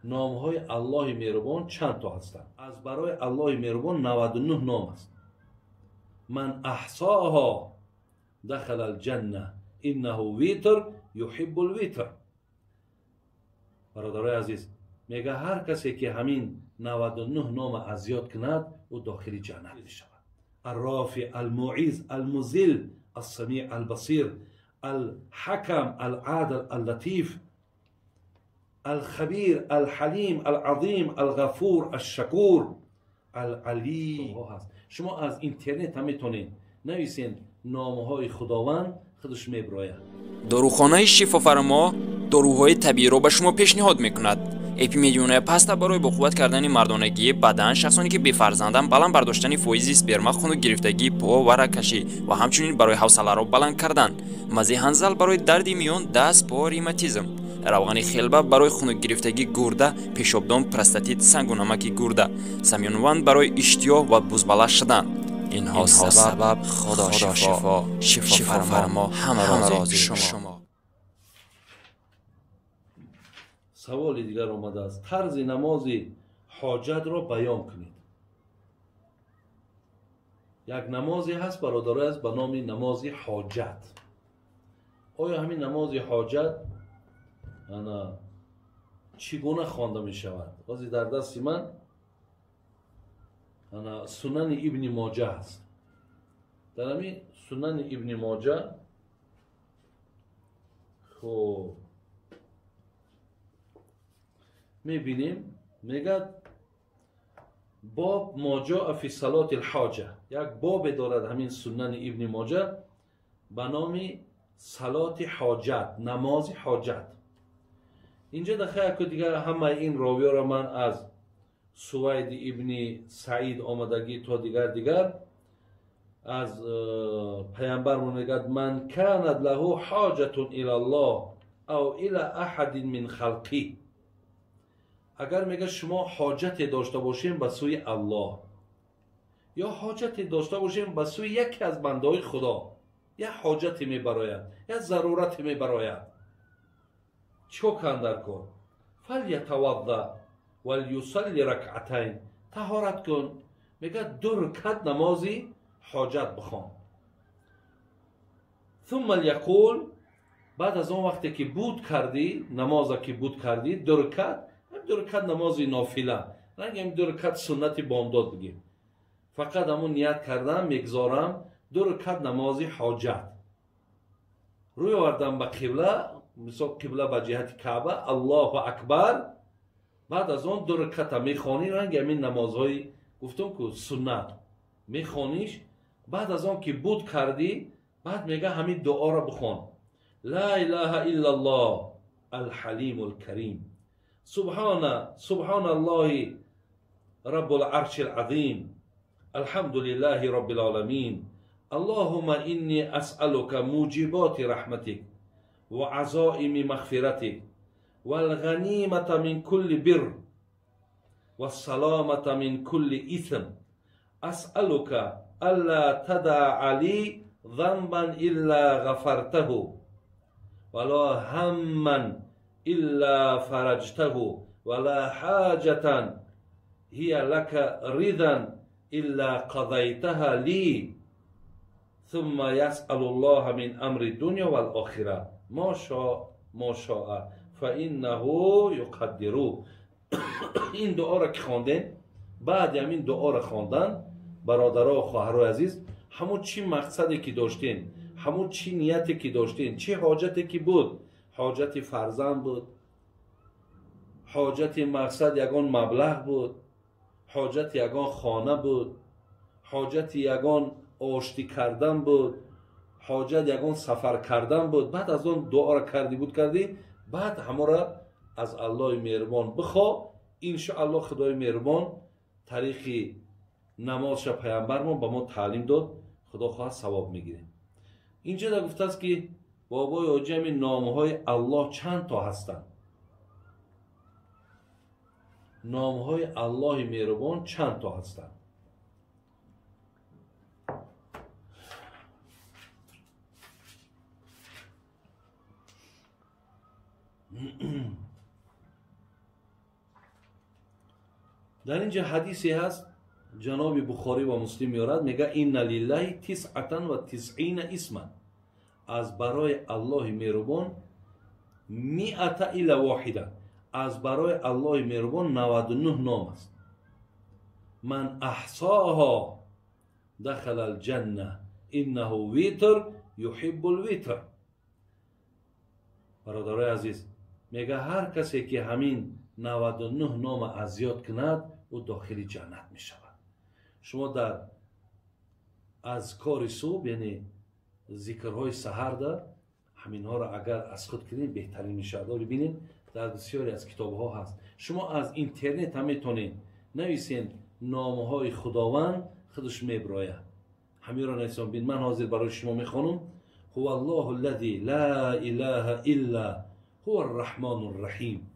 نامهای الله مهربان چند تا هستند؟ از برای الله مهربان 99 نام است. من احصاها دخل الجنه انه ویتر یحب الویتر. برادرای عزیز، میگه هر کسی که همین 99 نام از یاد کند او داخل جنت میشود. الرافع، المعیز، المذل، السمیع، البصیر، الحکم، العادل، اللطیف، الخبیر، الحلیم، العظیم، الغفور، الشکور، العلی. شما از اینترنت هم میتونید نویسین نامهای خداوند، خودش میبراید. داروخانه شفافرما داروهای طبیعی را به شما پیشنهاد میکند. اپیمیدیون پاستا برای با قوت کردن مردانگی بدن، شخصانی که بی‌فرزندند، بلند برداشتن فویض اسپرم، خون گرفتگی پا و رگ‌کشی و همچنین برای حوصله را بلند کردن. مزه هنزل برای درد میان، دست، پا، ریماتیسم. روغن خلبه برای خون گرفتگی گرده، پیشابدان، پروستاتیت، سنگ و نمک گرده. سمیانوند برای اشتها و بزبله شدن. اینها سبب خدا شفا فرما همه راضی شما. سوال دیگر آمده است. طرز نماز حاجت را بیان کنید. یک نمازی هست برادرای است به نام نماز حاجت. آیا همین نماز حاجت چگونه خوانده می شود؟ بازی در دست من سنن ابن ماجه است. در همین سنن ابن ماجه خب میبینیم میگه باب ما جاء فی صلات الحاجه. یک باب دارد همین سنن ابن ماجه به نام صلات حاجت، نماز حاجت. اینجا دخیل که دیگه همه این راوی را من از سوید ابن سعید آمدگی تا دیگر از پیامبر میگه من کانت له حاجت الی الله او الی احد من خلقی. اگر میگه شما حاجتی داشته باشین به سوی الله یا حاجتی داشته باشین به سوی یکی از بنده‌های خدا، یا حاجتی میبراید یا ضرورتی میبراید، چو کندر کن فلیتوضا ولیصلی رکعتین، طهارت کن، میگه 2 رکعت نمازی حاجت بخوان. ثم لیقول، بعد از اون وقتی که بود کردی نمازی که بود کردی 2 رکعت، 2 رکعت نماز نافله، نگیم 2 رکعت سنت بامداد بگیم، فقط همون نیت کردم میگذارم 2 رکعت نماز حاجت. روی آوردم به قبله، مثلا قبله به جهت کعبه، الله اکبر. بعد از اون 2 رکعت میخوانی، رنگ همین نمازهای گفتم که سنت میخوانیش. بعد از اون که بود کردی، بعد میگه همین دعا را بخوان. لا اله الا الله الحلیم الکریم، سبحان الله رب العرش العظیم، الحمد لله رب العالمین، اللهم اینی اسألك موجبات رحمتك وعزائم مغفرتك والغنیمة من كل بر والسلامة من كل إثم، اسألك الا تدع لي ذنبا الا غفرته ولا هما الا فرجته ولا حاجة هي لك رضا الا قضيتها لي، ثم يسأل الله من امر الدنيا والآخرة ما شاء فإنه يقدر. این دعا را که خواندن، بعد همین دعا را خواندن برادرها و خواهرای عزیز، همون چی مقصدی که داشتین، همون چی نیتی که داشتین، چی حاجتی که بود، حاجت فرزند بود، حاجت مقصد یگان مبلغ بود، حاجت یگان خانه بود، حاجت یگان آشتی کردن بود، حاجت یگان سفر کردن بود. بعد از اون دعا را کردی، بعد همه را از الله مهربان بخوا. انشاءالله خدای مهربان طریق نمازش پیامبر ما به ما تعلیم داد، خدا خواهد ثواب میگیریم. اینجا در گفته است که بابای آجی نامهای الله چند تا هستند؟ نامهای الله مهربان چند تا هستند؟ در اینجا حدیثی هست جناب بخاری و مسلم میارد، میگه این لله 99 اسما، از برای الله مهربان 100 الا واحده، از برای الله مهربان 99 نام است. من احصاها دخل الجنه انه ویتر یحب الویتر. برادرای عزیز، میگه هر کسی که همین 99 نام از یاد کند او داخل جنت می شود. شما در اذکار صبح یعنی ذکرهای سحر در همین ها را اگر از خود کنید بهترین می شود. ببینید در بسیاری از کتاب ها هست. شما از اینترنت هم میتونید نویسین نامه های خداوند، خودش میبراید. همین را نویسین. ببین من حاضر برای شما میخوانم. هو الله الذي لا اله الا هو الرحمن الرحیم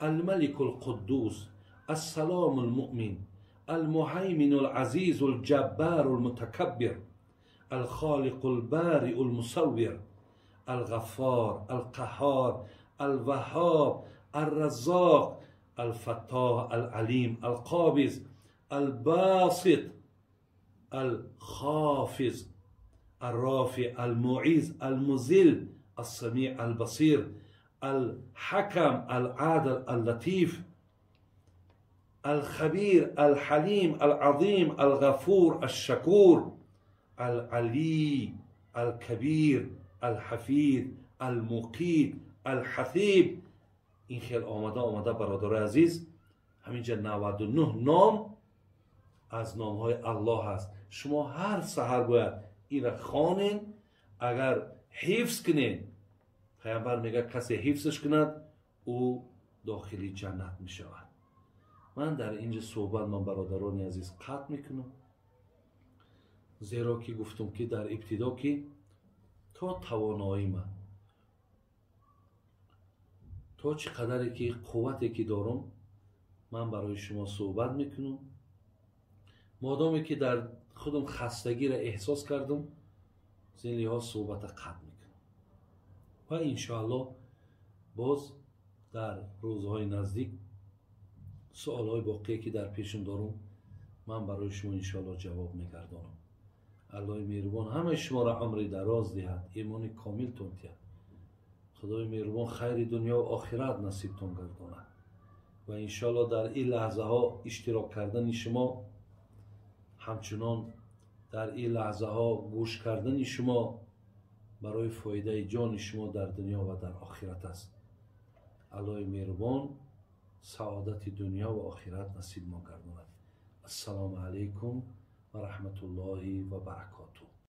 الملك القدوس السلام المؤمن المهيمن العزيز الجبار المتكبر الخالق البارئ المصور الغفار القهار الوهاب الرزاق الفتاح العليم القابض الباسط الخافض الرافع المعز المذل السميع البصير الحكم العادل اللطيف الخبير الحليم العظيم الغفور الشكور العلي الكبير الحفيظ المقيت الحسيب. این خیلی آمده برادر عزیز. همینجا 99 نام از نام های الله هست. شما هر سحر باید این را خوانین. اگر حفظ کنین، پیامبر میگه کسی حفظش کند او داخلی جنت می شود. من در اینجا صحبت من برادران عزیز قطع میکنم، زیرا که گفتم که در ابتدا که تا توانایی تا چقدری که قوتی که دارم من برای شما صحبت میکنم. مادامی که در خودم خستگی را احساس کردم زین لحاظ صحبت قطع میکنم و انشاءالله باز در روزهای نزدیک سوالهای باقی که در پیشم دارم من برای شما انشاءالله جواب میگردانم. الله مهربان همه شما را عمر دراز دهد، ایمان کامل تون دهد. خدای مهربان خیر دنیا و آخرت نصیب تون گرداند و انشاءالله در این لحظه ها اشتراک کردن شما، همچنان در این لحظه ها گوش کردن شما برای فایده جان شما در دنیا و در آخرت است. الله مهربان سعادت دنیا و آخرت نصیب ما گرداند. السلام علیکم و رحمت الله و برکاته.